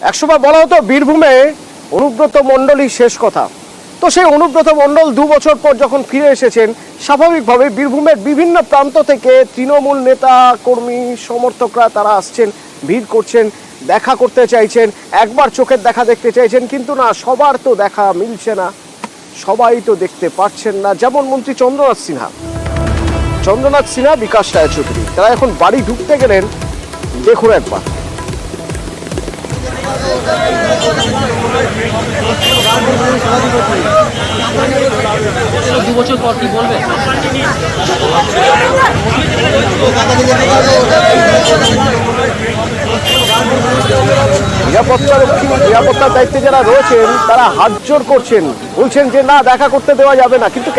একসময় বলা হতো বীরভূমে অনুব্রত মণ্ডলই শেষ কথা। তো সেই অনুব্রত মণ্ডল 2 বছর পর যখন ফিরে এসেছেন, স্বাভাবিকভাবে বীরভূমের বিভিন্ন প্রান্ত থেকে তৃণমূল নেতা কর্মী সমর্থকরা তারা আসছেন, ভিড় করছেন, দেখা করতে চাইছেন, একবার চোখের দেখা দেখতে চাইছেন। কিন্তু না, সবার তো দেখা মিলছে না, সবাই তো দেখতে পাচ্ছেন না। যেমন মন্ত্রী চন্দ্রনাথ সিনহা, বিকাশ রায়চৌধুরী, তারা এখন বাড়ি ঢুকতে গেলেন। দেখুন একবার। নিরাপত্তার দায়িত্বে যারা রয়েছেন তারা হাত জোর করছেন, বলছেন যে না, দেখা করতে দেওয়া যাবে না। কিন্তু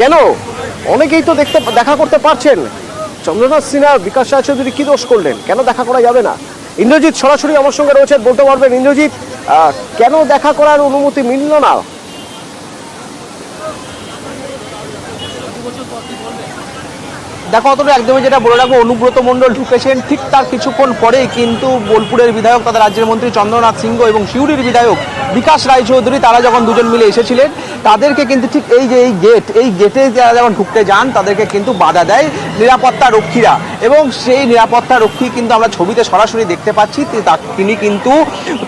কেন অনেকেই তো দেখা করতে পারছেন। চন্দ্রনাথ সিনহা, বিকাশ রায়চৌধুরী কি দোষ করলেন? কেন দেখা করা যাবে না? ইন্দ্রজিৎ সরাসরি আমার সঙ্গে রয়েছেন, বলতে পারবেন ইন্দ্রজিৎ, কেন দেখা করার অনুমতি মিলল না? দেখো, অতটা একদমই যেটা বলে রাখবো, অনুব্রত মণ্ডল ঢুকেছেন ঠিক তার কিছুক্ষণ পরেই কিন্তু বোলপুরের বিধায়ক তথা রাজ্যের মন্ত্রী চন্দ্রনাথ সিংহ এবং সিউড়ির বিধায়ক বিকাশ রায়চৌধুরী তারা যখন দুজন মিলে এসেছিলেন, তাদেরকে কিন্তু ঠিক এই গেটে যারা যখন ঢুকতে যান তাদেরকে কিন্তু বাধা দেয় নিরাপত্তা রক্ষীরা। এবং সেই নিরাপত্তা রক্ষী কিন্তু আমরা ছবিতে সরাসরি দেখতে পাচ্ছি, তিনি কিন্তু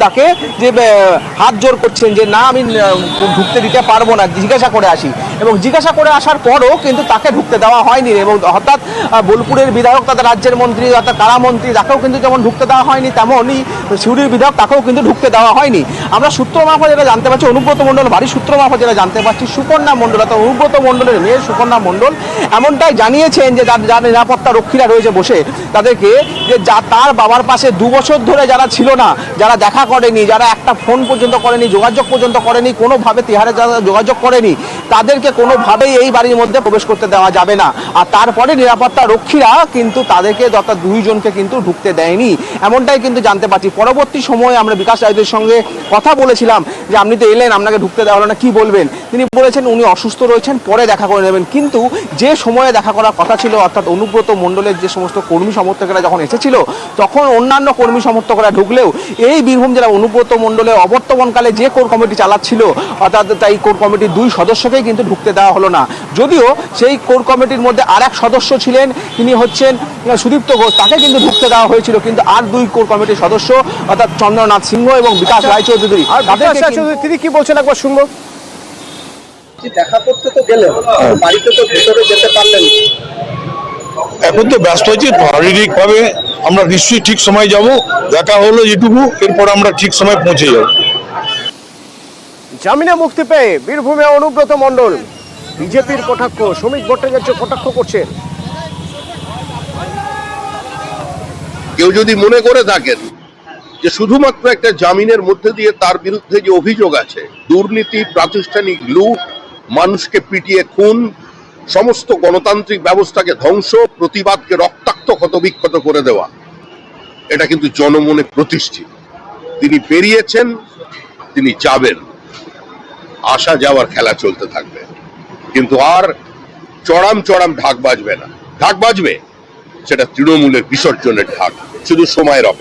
তাকে যে হাত জোর করছেন যে না, আমি ঢুকতে দিতে পারবো না, জিজ্ঞাসা করে আসি। এবং জিজ্ঞাসা করে আসার পরও কিন্তু তাকে ঢুকতে দেওয়া হয়নি। এবং অর্থাৎ বোলপুরের বিধায়ক তথা রাজ্যের মন্ত্রী অর্থাৎ কারামন্ত্রী, তাকেও কিন্তু যেমন ঢুকতে দেওয়া হয়নি, তেমনই সিউড়ির বিধায়ক তাকেও কিন্তু ঢুকতে দেওয়া হয়নি। আমরা সূত্র মারফত যেটা জানতে পারছি, অনুব্রত মণ্ডল বাড়ি সূত্র মারফত যেটা জানতে পারছি, সুকন্যা মণ্ডল অর্থাৎ অনুব্রত মণ্ডলের মেয়ে সুকন্যা মণ্ডল এমনটাই জানিয়েছেন যে যারা নিরাপত্তা রক্ষীরা রয়েছে বসে, তাদেরকে যে তার বাবার পাশে 2 বছর ধরে যারা ছিল না, যারা দেখা করেনি, যারা একটা ফোন পর্যন্ত করেনি, যোগাযোগ পর্যন্ত করেনি, কোনোভাবে তিহারে যারা যোগাযোগ করেনি, তাদেরকে কোনোভাবেই এই বাড়ির মধ্যে প্রবেশ করতে দেওয়া যাবে না। আর তারপরে নিরাপত্তা রক্ষীরা কিন্তু তাদেরকে অর্থাৎ 2 জনকে কিন্তু ঢুকতে দেয়নি, এমনটাই কিন্তু জানতে পারছি। পরবর্তী সময়ে আমরা বিকাশ রায়চৌধুরীর সঙ্গে কথা বলেছিলাম যে আপনি তো এলেন, আপনাকে ঢুকতে দেওয়া হলো না, কি বলবেন? তিনি বলেছেন উনি অসুস্থ রয়েছেন, পরে দেখা করে নেবেন। কিন্তু যে সময়ে দেখা করার কথা ছিল, অর্থাৎ অনুব্রত মণ্ডলের যে সমস্ত কর্মী সমর্থকেরা যখন এসেছিল, তখন অন্যান্য কর্মী সমর্থকরা ঢুকলেও এই বীরভূম জেলা অনুব্রত মণ্ডলের অবর্তমানকালে যে কোর কমিটি চালাচ্ছিল, অর্থাৎ তাই কোর কমিটির 2 সদস্যকেই কিন্তু ঢুকতে দেওয়া হলো না। যদিও সেই কোর কমিটির মধ্যে আর এক সদস্য ছিলেন, তিনি হচ্ছেন সুদীপ্ত ঘোষ, তাকে কিন্তু ঢুকতে দেওয়া হয়েছিল। কিন্তু আর 2 কোর কমিটির সদস্য অর্থাৎ চন্দ্রনাথ সিংহ এবং বিকাশ রায়চৌধুরী, তিনি কি বলছেন একবার শুনবো। দেখা করতে তো গেলেন, বাড়িতে তো ভেতরে যেতে পারলেন। এখন তো ব্যস্ত হয়েছি শারীরিক ভাবে, আমরা নিশ্চয়ই ঠিক সময় যাব। দেখা হলো যেটুকু, এরপর আমরা ঠিক সময় পৌঁছে যাব। জামিনে মুক্তি পেয়ে বীরভূমে অনুব্রত মণ্ডল, বিজেপির কটাক্ষ, শ্রমিক ভট্টাচার্য কটাক্ষ করছেন। কেউ যদি মনে করে থাকেন যে শুধুমাত্র একটা জামিনের মধ্যে দিয়ে তার বিরুদ্ধে যে অভিযোগ আছে, দুর্নীতি, প্রাতিষ্ঠানিক লুট, মানুষকে পিটিয়ে খুন, সমস্ত গণতান্ত্রিক ব্যবস্থাকে ধ্বংস, প্রতিবাদকে রক্তাক্ত ক্ষতবিক্ষত করে দেওয়া, এটা কিন্তু জনমনে প্রতিষ্ঠিত। তিনি বেরিয়েছেন, তিনি যাবেন, আসা যাওয়ার খেলা চলতে থাকবে। কিন্তু আর চড়াম ঢাক বাজবে না। ঢাক বাজবে, সেটা তৃণমূলের বিসর্জনের ঢাক, শুধু সময়ের অপেক্ষা।